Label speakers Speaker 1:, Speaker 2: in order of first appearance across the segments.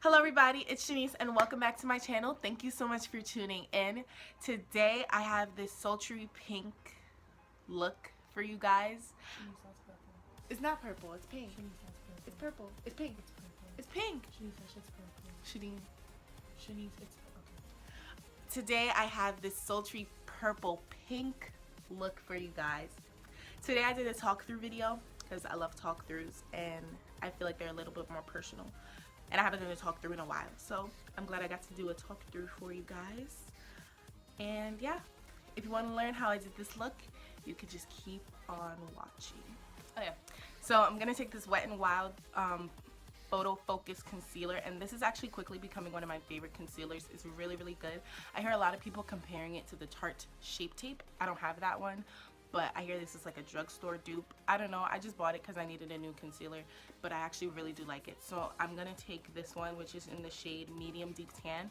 Speaker 1: Hello everybody, it's Shaniece and welcome back to my channel. Thank you so much for tuning in. Today I have this sultry pink look for you guys.
Speaker 2: Shaniece, that's purple.
Speaker 1: It's not purple, it's pink.
Speaker 2: Shaniece, that's purple.
Speaker 1: It's purple. It's pink.
Speaker 2: It's purple.
Speaker 1: It's pink.
Speaker 2: Shaniece, that shit's purple.
Speaker 1: Shaniece.
Speaker 2: Shaniece, it's okay.
Speaker 1: Today I have this sultry purple pink look for you guys. Today I did a talk through video because I love talk throughs and I feel like they're a little bit more personal. And I haven't done a talk through in a while, so I'm glad I got to do a talk through for you guys. And yeah, if you want to learn how I did this look, you could just keep on watching. Okay, so I'm gonna take this Wet n Wild Photo Focus concealer, and this is actually quickly becoming one of my favorite concealers. It's really good. I hear a lot of people comparing it to the Tarte Shape Tape. I don't have that one, but I hear this is like a drugstore dupe. I don't know, I just bought it because I needed a new concealer, but I actually really do like it. So I'm gonna take this one, which is in the shade Medium Deep Tan,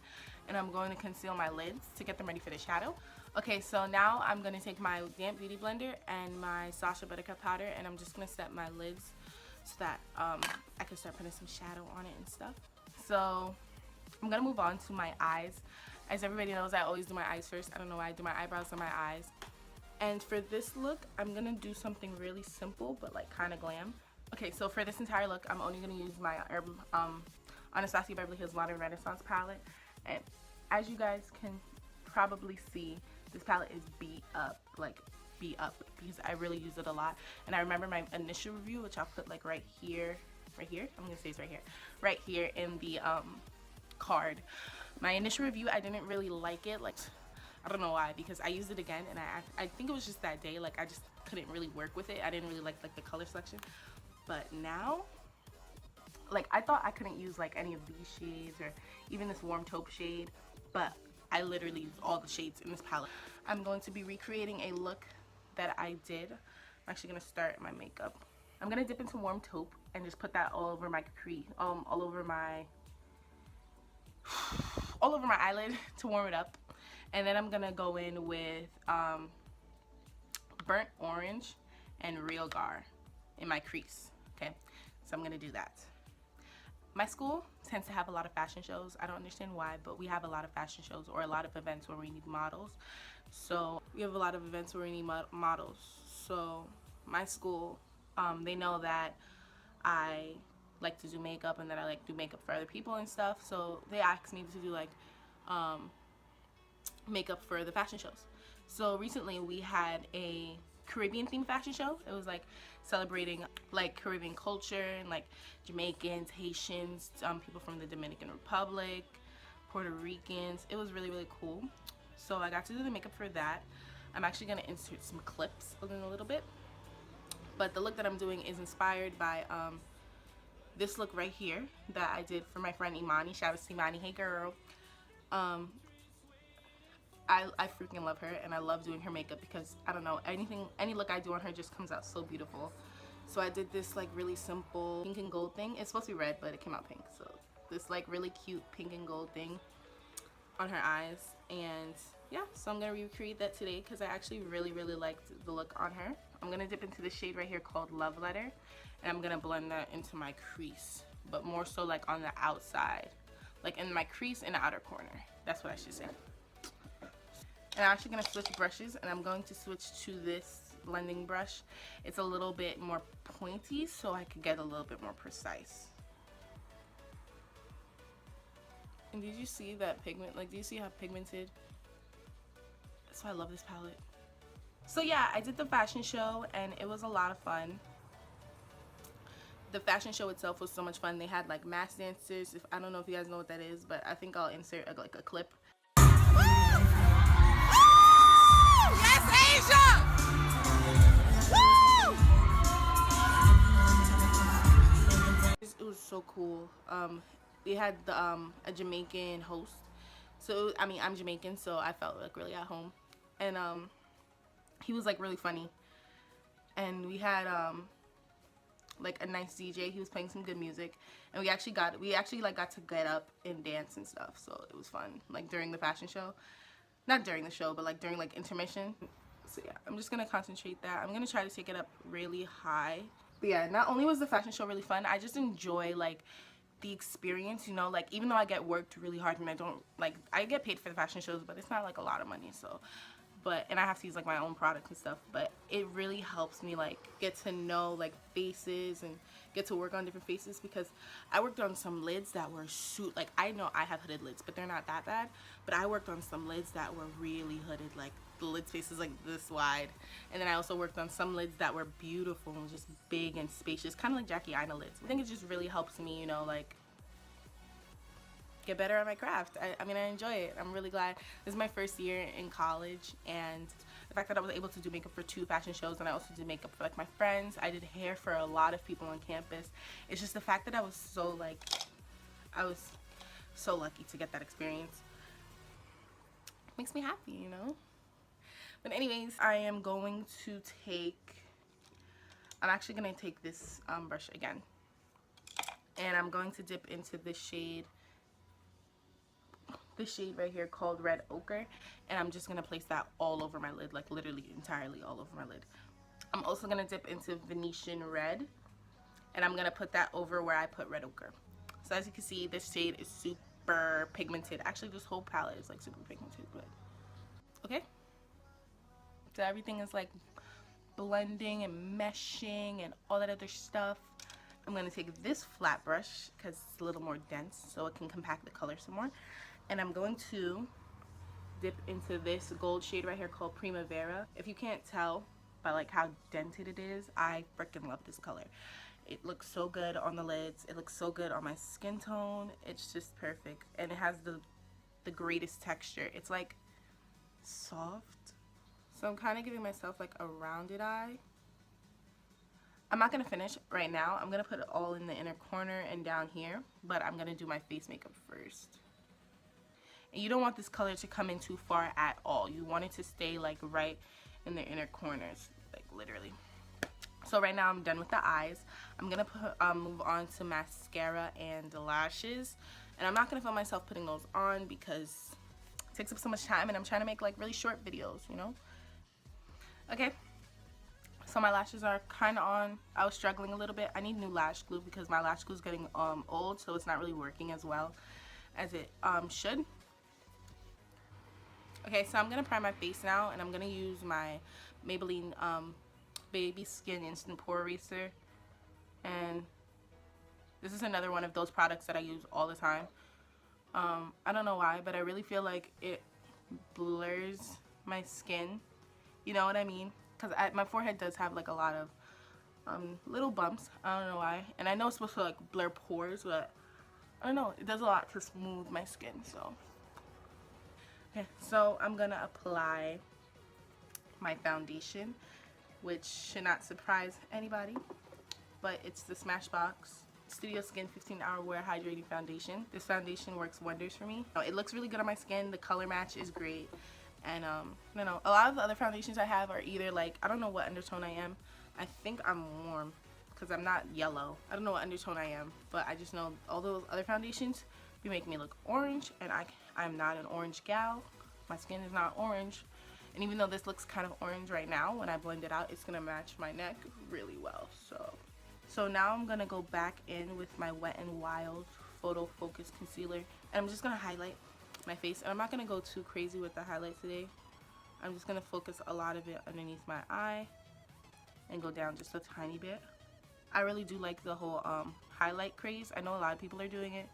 Speaker 1: and I'm going to conceal my lids to get them ready for the shadow. Okay, so now I'm gonna take my damp beauty blender and my Sacha Buttercup powder, and I'm just gonna set my lids so that I can start putting some shadow on it and stuff. So I'm gonna move on to my eyes. As everybody knows, I always do my eyes first. I don't know why I do my eyebrows and my eyes. And for this look, I'm gonna do something really simple but like kind of glam. Okay, so for this entire look, I'm only gonna use my Anastasia Beverly Hills Modern Renaissance palette. And as you guys can probably see, this palette is beat up, like beat up, because I really use it a lot. And I remember my initial review, which I'll put like right here, I'm gonna say it's right here in the card. My initial review, I didn't really like it, like I don't know why, because I used it again and I think it was just that day, like I just couldn't really work with it. I didn't really like the color selection. But now, like I thought I couldn't use like any of these shades or even this warm taupe shade, but I literally used all the shades in this palette. I'm going to be recreating a look that I did. I'm actually gonna start my makeup. I'm gonna dip into warm taupe and just put that all over my all over my eyelid to warm it up. And then I'm gonna go in with burnt orange and real gar in my crease. Okay, so I'm gonna do that. My school tends to have a lot of fashion shows. I don't understand why, but we have a lot of fashion shows or a lot of events where we need models. So we have a lot of events where we need models. So my school, they know that I like to do makeup and that I like to do makeup for other people and stuff. So they asked me to do like makeup for the fashion shows. So recently we had a Caribbean themed fashion show. It was like celebrating like Caribbean culture and like Jamaicans, Haitians, people from the Dominican Republic, Puerto Ricans. It was really cool. So I got to do the makeup for that. I'm actually gonna insert some clips in a little bit, but the look that I'm doing is inspired by this look right here that I did for my friend Imani. Shout out to Imani, hey girl. I freaking love her and I love doing her makeup because I don't know, any look I do on her just comes out so beautiful. So I did this like really simple pink and gold thing. It's supposed to be red, but it came out pink. So this like really cute pink and gold thing on her eyes, and yeah, so I'm gonna recreate that today because I actually really liked the look on her. I'm gonna dip into the shade right here called Love Letter, and I'm gonna blend that into my crease, but more so like on the outside, like in my crease in the outer corner. That's what I should say. And I'm actually going to switch brushes, and I'm going to switch to this blending brush. It's a little bit more pointy, so I could get a little bit more precise. And did you see that pigment? Like, do you see how pigmented? That's why I love this palette. So yeah, I did the fashion show, and it was a lot of fun. The fashion show itself was so much fun. They had like mass dancers. I don't know if you guys know what that is, but I think I'll insert like a clip. It was so cool. We had a Jamaican host, so I mean I'm Jamaican, so I felt like really at home, and he was like really funny, and we had like a nice DJ. He was playing some good music, and we actually got to get up and dance and stuff, so it was fun, like during the fashion show. Not during the show, but like during like intermission. So yeah, I'm just gonna concentrate that. I'm gonna try to take it up really high. But yeah, not only was the fashion show really fun, I just enjoy like the experience, you know, like even though I get worked really hard and I don't like, I get paid for the fashion shows, but it's not like a lot of money, so, but, and I have to use like my own products and stuff, but it really helps me like get to know like faces and get to work on different faces, because I worked on some lids that were like, I know I have hooded lids, but they're not that bad, but I worked on some lids that were really hooded, like the lid space is like this wide. And then I also worked on some lids that were beautiful and just big and spacious, kind of like Jackie Aina lids. I think it just really helps me, you know, like get better at my craft. I mean, I enjoy it. I'm really glad. This is my first year in college, and the fact that I was able to do makeup for 2 fashion shows, and I also did makeup for like my friends. I did hair for a lot of people on campus. It's just the fact that I was so like, I was so lucky to get that experience. Makes me happy, you know? But anyways, I am going to take, I'm actually going to take this brush again. And I'm going to dip into this shade right here called Red Ochre. And I'm just going to place that all over my lid, like literally entirely all over my lid. I'm also going to dip into Venetian Red. And I'm going to put that over where I put Red Ochre. So as you can see, this shade is super pigmented. Actually, this whole palette is like super pigmented. But okay. So everything is like blending and meshing and all that other stuff. I'm going to take this flat brush because it's a little more dense so it can compact the color some more. And I'm going to dip into this gold shade right here called Primavera. If you can't tell by like how dented it is, I freaking love this color. It looks so good on the lids. It looks so good on my skin tone. It's just perfect. And it has the greatest texture. It's like soft. So I'm kind of giving myself like a rounded eye. I'm not going to finish right now. I'm going to put it all in the inner corner and down here. But I'm going to do my face makeup first. And you don't want this color to come in too far at all. You want it to stay like right in the inner corners. Like literally. So right now I'm done with the eyes. I'm going to move on to mascara and lashes. And I'm not going to film myself putting those on because it takes up so much time. And I'm trying to make like really short videos, you know. Okay, so my lashes are kind of on. I was struggling a little bit. I need new lash glue because my lash glue is getting old, so it's not really working as well as it should. Okay, so I'm going to prime my face now, and I'm going to use my Maybelline Baby Skin Instant Pore Eraser. And this is another one of those products that I use all the time. I don't know why, but I really feel like it blurs my skin. You know what I mean? Because my forehead does have like a lot of little bumps. I don't know why. And I know it's supposed to like blur pores, but I don't know. It does a lot to smooth my skin. So, okay. So I'm going to apply my foundation, which should not surprise anybody. But it's the Smashbox Studio Skin 15-Hour Wear Hydrating Foundation. This foundation works wonders for me. It looks really good on my skin. The color match is great. And, you know, a lot of the other foundations I have are either, like, I don't know what undertone I am. I think I'm warm because I'm not yellow. I don't know what undertone I am, but I just know all those other foundations be making me look orange, and I'm not an orange gal. My skin is not orange. And even though this looks kind of orange right now, when I blend it out, it's going to match my neck really well. So now I'm going to go back in with my Wet n Wild Photo Focus Concealer, and I'm just going to highlight my face. And I'm not going to go too crazy with the highlight today. I'm just going to focus a lot of it underneath my eye and go down just a tiny bit. I really do like the whole highlight craze. I know a lot of people are doing it,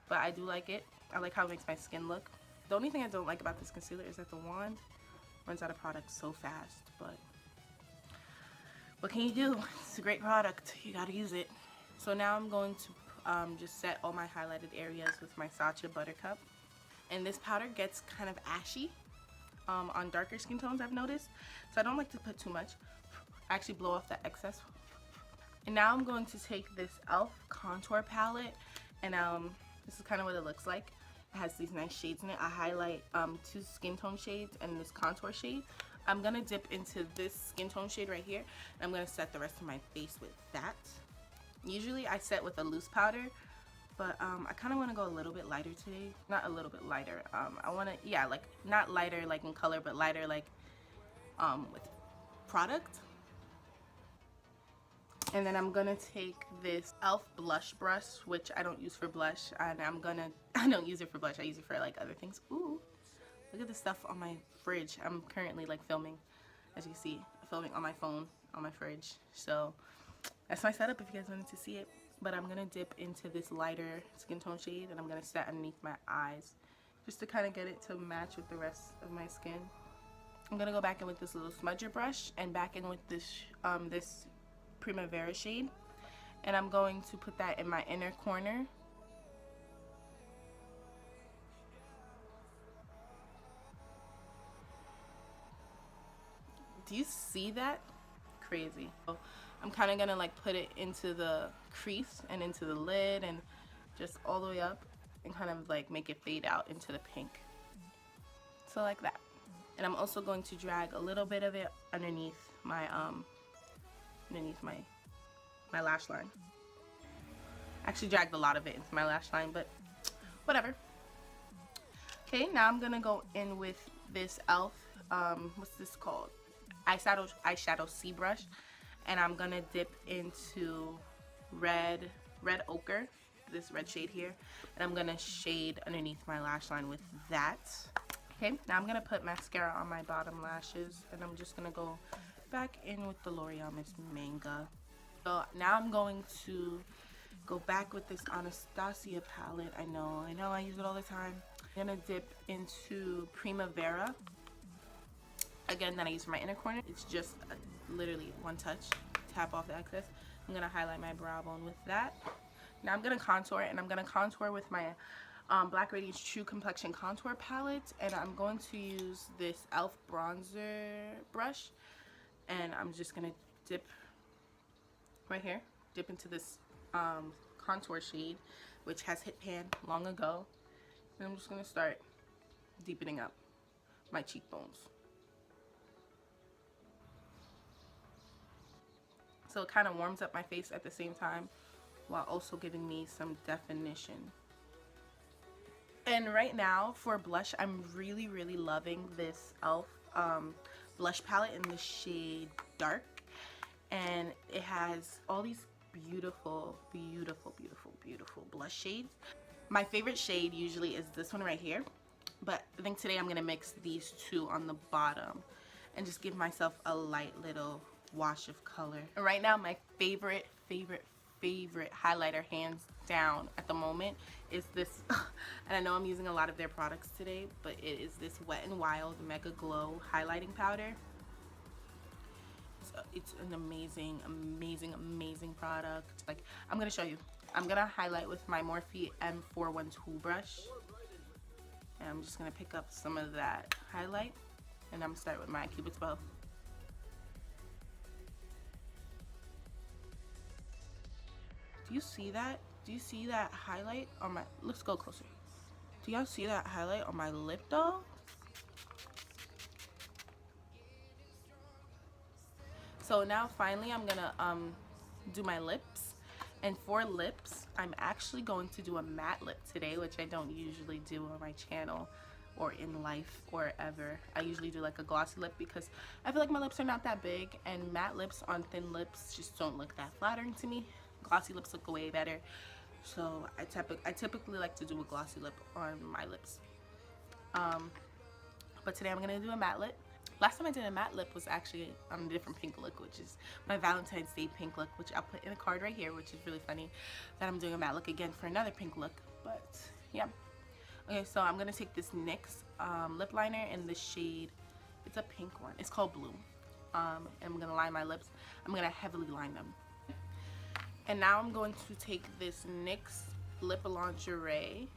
Speaker 1: but I do like it. I like how it makes my skin look. The only thing I don't like about this concealer is that the wand runs out of product so fast, but what can you do? It's a great product. You gotta use it. So now I'm going to just set all my highlighted areas with my Sacha Buttercup. And this powder gets kind of ashy on darker skin tones, I've noticed. So I don't like to put too much. I actually blow off the excess. And now I'm going to take this e.l.f. contour palette, and this is kind of what it looks like. It has these nice shades in it. I highlight 2 skin tone shades and this contour shade. I'm going to dip into this skin tone shade right here, and I'm going to set the rest of my face with that. Usually I set with a loose powder, but I kind of want to go a little bit lighter today. Not a little bit lighter. I want to, yeah, like not lighter like in color, but lighter like with product. And then I'm gonna take this e.l.f. blush brush, which I don't use for blush, and I don't use it for blush, I use it for like other things. Ooh, look at the stuff on my fridge. I'm currently like filming, as you can see, filming on my phone on my fridge. So that's my setup if you guys wanted to see it. But I'm gonna dip into this lighter skin tone shade, and I'm gonna set underneath my eyes just to kind of get it to match with the rest of my skin. I'm gonna go back in with this little smudger brush and back in with this this Primavera shade, and I'm going to put that in my inner corner. Do you see that? Crazy. So I'm kind of gonna like put it into the crease and into the lid and just all the way up, and kind of like make it fade out into the pink. So like that. And I'm also going to drag a little bit of it underneath my my lash line. I actually dragged a lot of it into my lash line, but whatever. Okay, now I'm gonna go in with this e.l.f. What's this called? Eyeshadow C brush, and I'm gonna dip into red ochre, this red shade here, and I'm gonna shade underneath my lash line with that. Okay, now I'm gonna put mascara on my bottom lashes, and I'm just gonna go back in with the L'Oreal Miss Manga. So now I'm going to go back with this Anastasia palette. I know, I use it all the time. I'm gonna dip into Primavera. Again, that I use for my inner corner. It's just literally one touch, tap off the excess. I'm gonna highlight my brow bone with that. Now I'm gonna contour, and I'm gonna contour with my Black Radiance True Complexion contour palette, and I'm going to use this e.l.f. bronzer brush, and I'm just gonna dip right here, dip into this contour shade, which has hit pan long ago, and I'm just gonna start deepening up my cheekbones. So it kind of warms up my face at the same time while also giving me some definition. And right now for blush, I'm really loving this e.l.f. Blush palette in the shade Dark, and it has all these beautiful blush shades. My favorite shade usually is this one right here, but I think today I'm gonna mix these two on the bottom and just give myself a light little wash of color. And right now my favorite highlighter hands down at the moment is this and I know I'm using a lot of their products today, but it is this Wet n Wild Mega Glow highlighting powder. So it's an amazing product. Like, I'm gonna show you. I'm gonna highlight with my Morphe M412 brush, and I'm just gonna pick up some of that highlight, and I'm gonna start with my Cupid's bow. Do you see that? Do you see that highlight on my, let's go closer. Do y'all see that highlight on my lip though? So now finally I'm gonna do my lips, and for lips I'm actually going to do a matte lip today, which I don't usually do on my channel or in life or ever. I usually do like a glossy lip because I feel like my lips are not that big, and matte lips on thin lips just don't look that flattering to me. Glossy lips look way better, so I typically like to do a glossy lip on my lips. But today I'm gonna do a matte lip. Last time I did a matte lip was actually on a different pink look, which is my Valentine's Day pink look, which I'll put in a card right here, which is really funny that I'm doing a matte look again for another pink look. But yeah. Okay, so I'm gonna take this NYX lip liner in the shade, it's a pink one, it's called Blue. And I'm gonna line my lips. I'm gonna heavily line them. And now I'm going to take this NYX Lip Lingerie.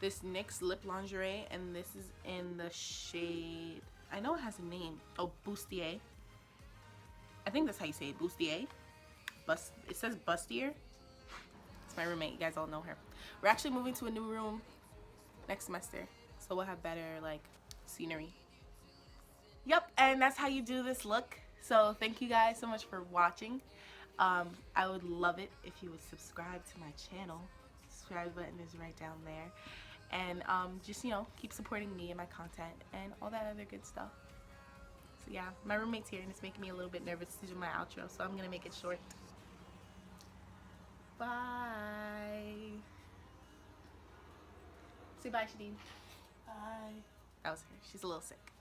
Speaker 1: This NYX Lip Lingerie, and this is in the shade, I know it has a name. Oh, Bustier. I think that's how you say it, Bustier. It says Bustier. It's my roommate, you guys all know her. We're actually moving to a new room next semester, so we'll have better like scenery. Yep, and that's how you do this look. So thank you guys so much for watching. I would love it if you would subscribe to my channel. Subscribe button is right down there. And just, you know, keep supporting me and my content and all that other good stuff. yeah, my roommate's here and it's making me a little bit nervous to do my outro, so I'm gonna make it short. Bye. Say bye, Shaniece.
Speaker 2: Bye.
Speaker 1: That was her. She's a little sick.